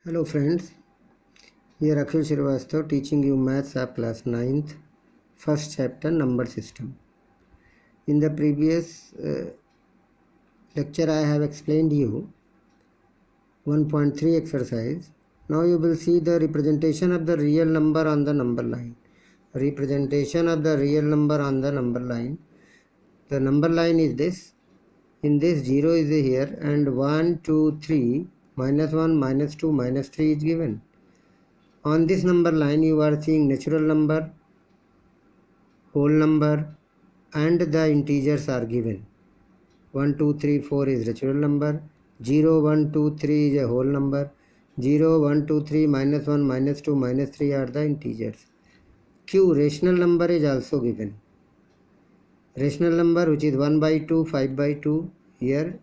Hello friends, here Akhil Srivastava teaching you Maths of class 9th, first chapter number system. In the previous lecture I have explained you 1.3 exercise. Now you will see the representation of the real number on the number line. Representation of the real number on the number line. The number line is this. In this 0 is here and 1, 2, 3, minus 1, minus 2, minus 3 is given. On this number line you are seeing natural number, whole number and the integers are given. 1, 2, 3, 4 is natural number, 0, 1, 2, 3 is a whole number, 0, 1, 2, 3, minus 1, minus 2, minus 3 are the integers. Q, rational number is also given. Rational number which is 1 by 2, 5 by 2, here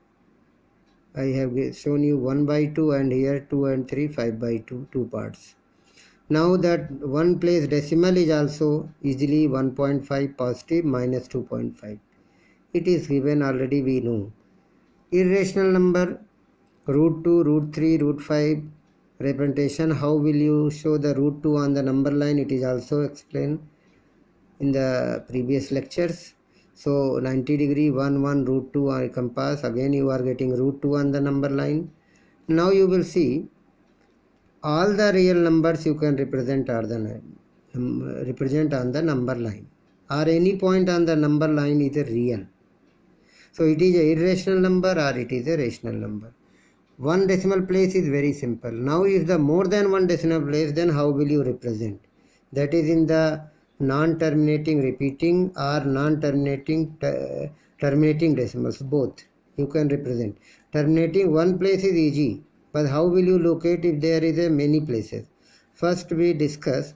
I have shown you 1 by 2 and here 2 and 3, 5 by 2, 2 parts. Now that one place decimal is also easily 1.5 positive minus 2.5. It is given already, we know. Irrational number, root 2, root 3, root 5 representation. How will you show the root 2 on the number line? It is also explained in the previous lectures. So 90 degree 1 1 root 2 on compass. Again you are getting root 2 on the number line. Now you will see all the real numbers you can represent on the number line, or any point on the number line is a real. So it is a irrational number or it is a rational number. One decimal place is very simple. Now if the more than one decimal place, then how will you represent? That is in the non-terminating repeating or non-terminating terminating decimals, both you can represent. Terminating one place is easy, but how will you locate if there is a many places? First we discuss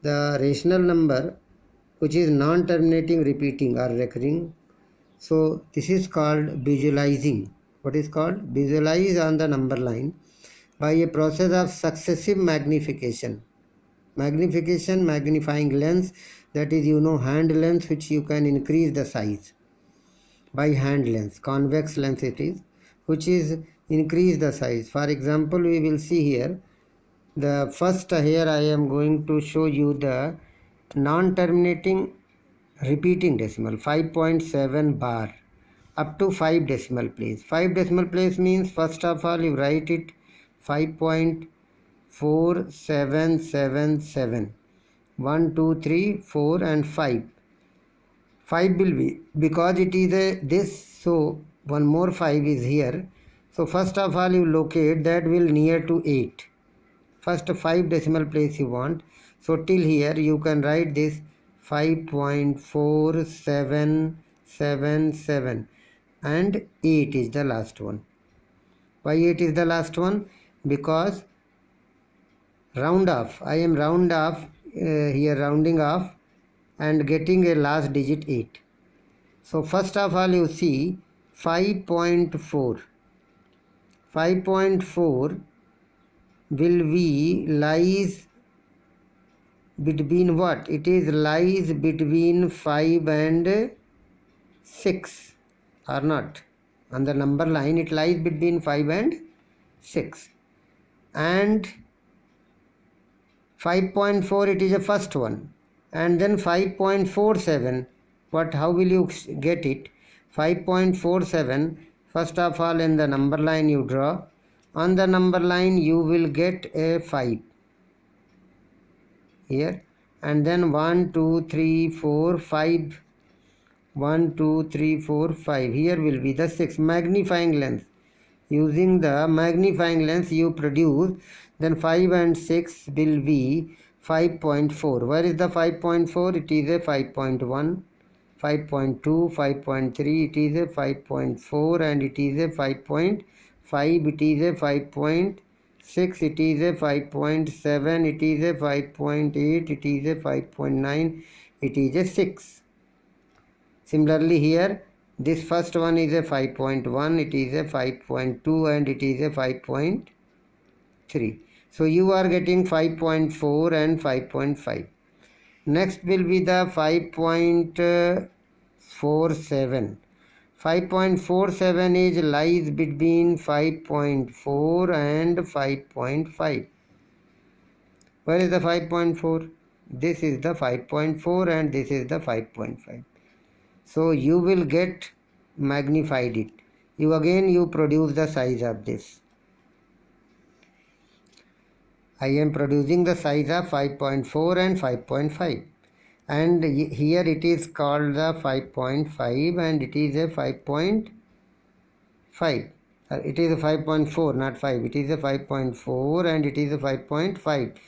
the rational number which is non-terminating repeating or recurring. So this is called visualizing. What is called? Visualize on the number line by a process of successive magnification. Magnification, magnifying lens, that is hand lens which you can increase the size by hand lens, convex lens it is, which is increase the size. For example, we will see here the first, here I am going to show you the non-terminating repeating decimal 5.7 bar up to 5 decimal place. 5 decimal place means first of all you write it 5.4777, 1 2 3 4 and 5. 5 will be, because it is a this, so one more 5 is here. So first of all you locate that will near to 8. First 5 decimal place you want. So till here you can write this 5.4777 and 8 is the last one. Why 8 is the last one? Because round off. I am round off here, rounding off and getting a last digit 8. So first of all you see 5.4. 5.4 will be lies between what? It is lies between 5 and 6 or not. On the number line it lies between 5 and 6. And 5.4 it is the first one. And then 5.47, what? How will you get it? 5.47, first of all in the number line you draw. On the number line you will get a 5 here, and then 1 2 3 4 5, 1 2 3 4 5, here will be the 6. Magnifying lens, using the magnifying lens you produce, then 5 and 6 will be 5.4. Where is the 5.4? It is a 5.1, 5.2, 5.3, it is a 5.4 and it is a 5.5, it is a 5.6, it is a 5.7, it is a 5.8, it is a 5.9, it is a 6. Similarly here, this first one is a 5.1, it is a 5.2 and it is a 5.3. So you are getting 5.4 and 5.5. Next will be the 5.47. 5.47 is lies between 5.4 and 5.5. Where is the 5.4? This is the 5.4 and this is the 5.5. So you will get magnified it. You produce the size of this. I am producing the size of 5.4 and 5.5. And here it is called the 5.5 and it is a 5.5. It is a 5.4, not 5. It is a 5.4 and it is a 5.5.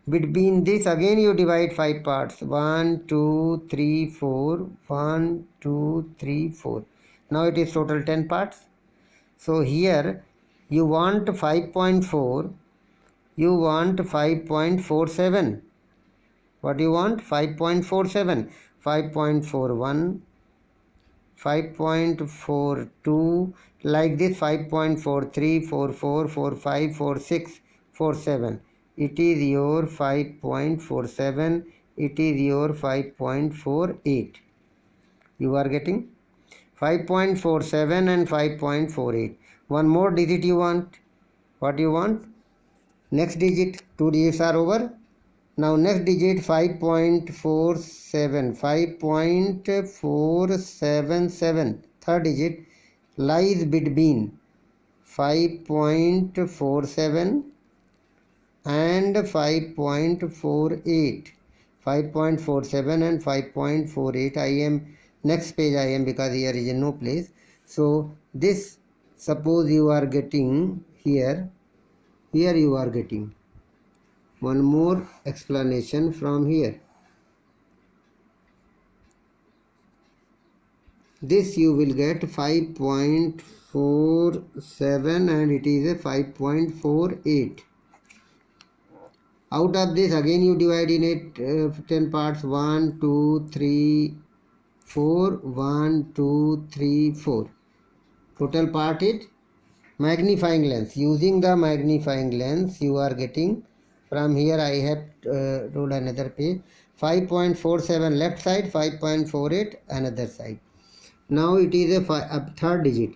Between this again you divide 5 parts. 1, 2, 3, 4. 1, 2, 3, 4. Now it is total 10 parts. So here you want 5.4. You want 5.47. What do you want? 5.47. 5.41. 5.42, like this. 5.43, 44, 45, 46, 47. It is your 5.47. It is your 5.48. You are getting 5.47 and 5.48. One more digit you want. What you want? Next digit. 2 digits are over. Now next digit 5.47. 5.477. Third digit lies between 5.47 and 5.48. 5.47 and 5.48. I am next page I am, because here is no place. So this, suppose you are getting here you are getting one more explanation from here. This you will get 5.47 and it is a 5.48. Out of this again you divide in it 10 parts. 1, 2, 3, 4. 1, 2, 3, 4. Total part is magnifying lens. Using the magnifying lens you are getting, from here I have told another page, 5.47 left side, 5.48 another side. Now it is a third digit.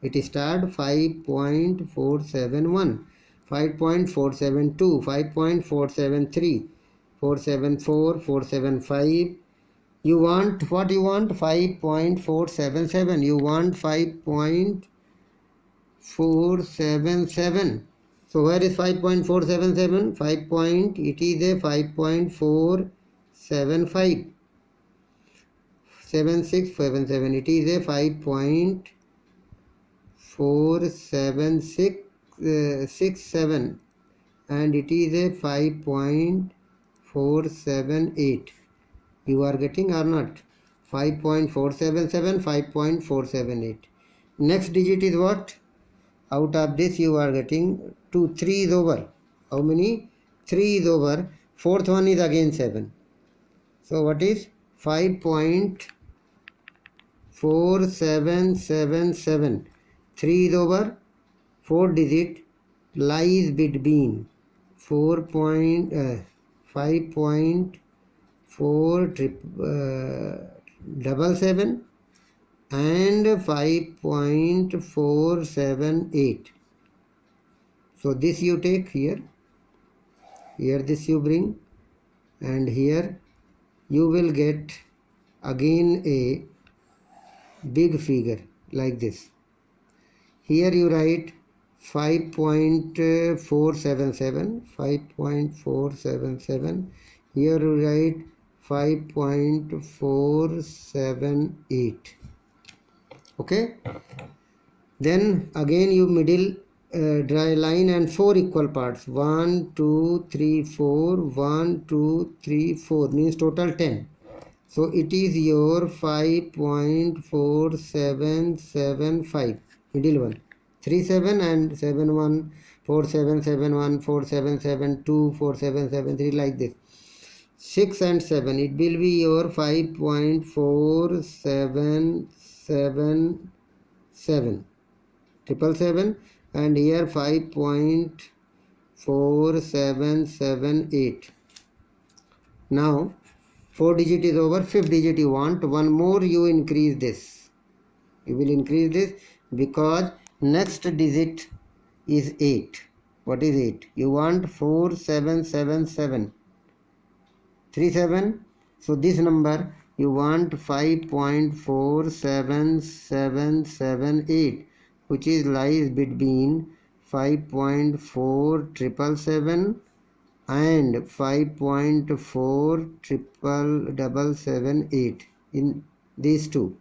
It starts 5.471, 5.472, 5.473, 474, 475. You want what you want? 5.477. You want 5.477. So where is 5.477? 5 point, it is a 5.475. 7677. It is a 5.47667 and it is a 5.478. You are getting or not? 5.477, 5.478. Next digit is what? Out of this you are getting 2, 3 is over. How many? 3 is over. Fourth one is again 7. So what is? 5.4777. 3 is over. 4 digit lies between 5.477 and 5.478. So this you take here this you bring, and here you will get again a big figure like this. Here you write 5.477, 5.477. Here you write 5.478. Okay. Then again you middle draw a line and 4 equal parts. 1, 2, 3, 4. 1, 2, 3, 4 means total 10. So it is your 5.4775. Middle one. 37 and 71. 4771, 4772, 4773, like this. 6 and 7. It will be your 5.4777. 777, and here 5.4778. Now 4 digit is over. 5th digit you want. One more you increase this. You will increase this because next digit is 8. What is 8? You want 4777. 37. So this number you want 5.47778, which is lies between 5.4777 and 5.47778 in these two.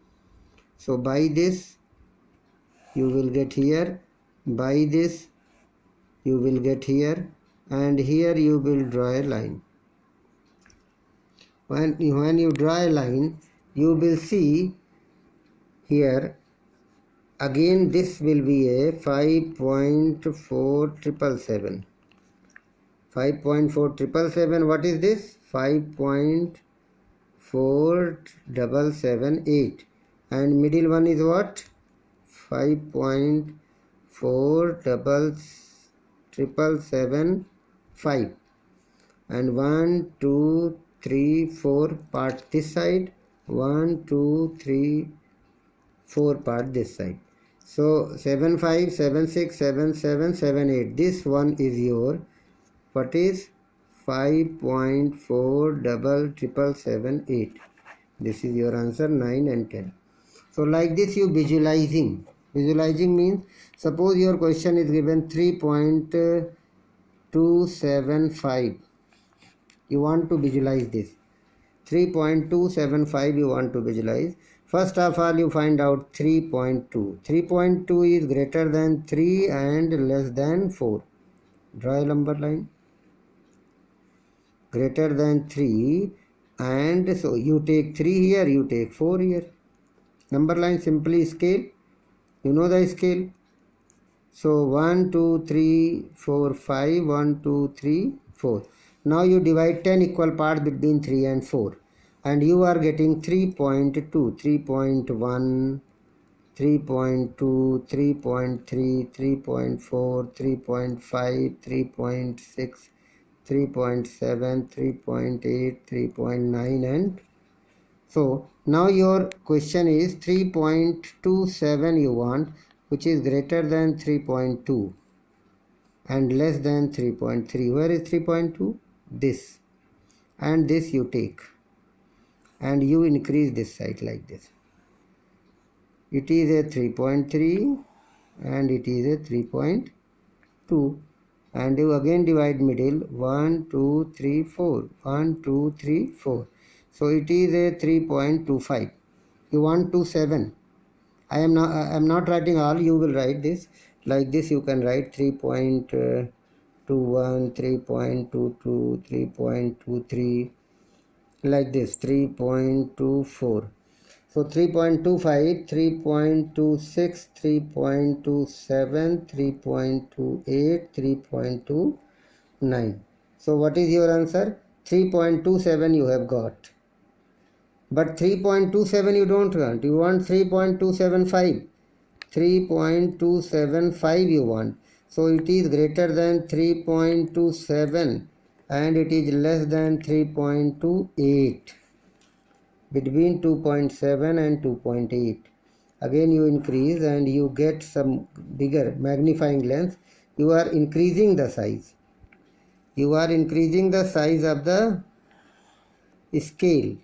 So by this you will get here, by this you will get here, and here you will draw a line. When you draw a line, you will see here again this will be a 5.4777. 5.4777, what is this? 5.4778, and middle one is what? 5.4775, and 1 2 3 4 part this side, 1 2 3 4 part this side. So 75 76 77 78, this one is your, what is 5.477778. This is your answer, 9 and 10. So like this you visualizing means, suppose your question is given 3.275. you want to visualize this 3.275, you want to visualize. First of all, you find out 3.2. 3.2 is greater than 3 and less than 4. Draw a number line. Greater than 3, and so you take 3 here, you take 4 here. Number line, simply scale. You know the scale. So 1 2 3 4 5, 1 2 3 4. Now you divide 10 equal parts between 3 and 4, and you are getting 3.2, 3.1, 3.2, 3.3, 3.4, 3.5, 3.6, 3.7, 3.8, 3.9, and so now your question is 3.27 you want, which is greater than 3.2 and less than 3.3. Where is 3.2? This, and this you take and you increase this side like this. It is a 3.3 and it is a 3.2, and you again divide middle, 1 2 3 4, 1 2 3 4. So it is a 3.25. You want 27. I am not writing all, you will write this like this. You can write 3.21, 3.22, 3.23, like this, 3.24. So 3.25, 3.26, 3.27, 3.28, 3.29. So what is your answer? 3.27 you have got. But 3.27 you don't want. You want 3.275. 3.275 you want. So it is greater than 3.27 and it is less than 3.28. Between 2.7 and 2.8. Again you increase and you get some bigger magnifying lens. You are increasing the size. You are increasing the size of the scale.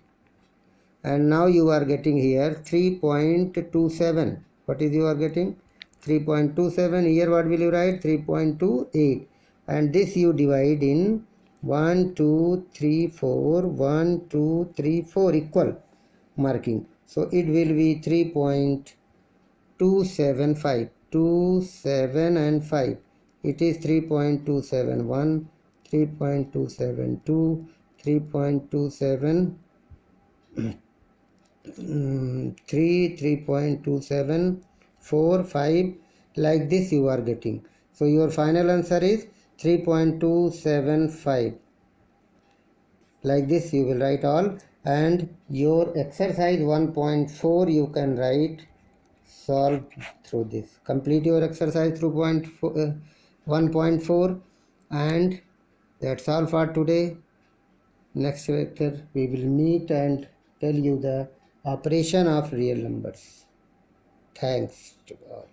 And now you are getting here 3.27. What is you are getting? 3.27. Here what will you write? 3.28. And this you divide in 1 2 3 4, 1 2 3 4 equal marking. So it will be 3.275. 2 7 and 5. It is 3.271, 3.272, 3.27 3.27 4 5, like this you are getting. So your final answer is 3.275. like this you will write all, and your exercise 1.4 you can write, solve through this. Complete your exercise through 1.4, and that's all for today. Next lecture we will meet and tell you the operation of real numbers. Thanks to all.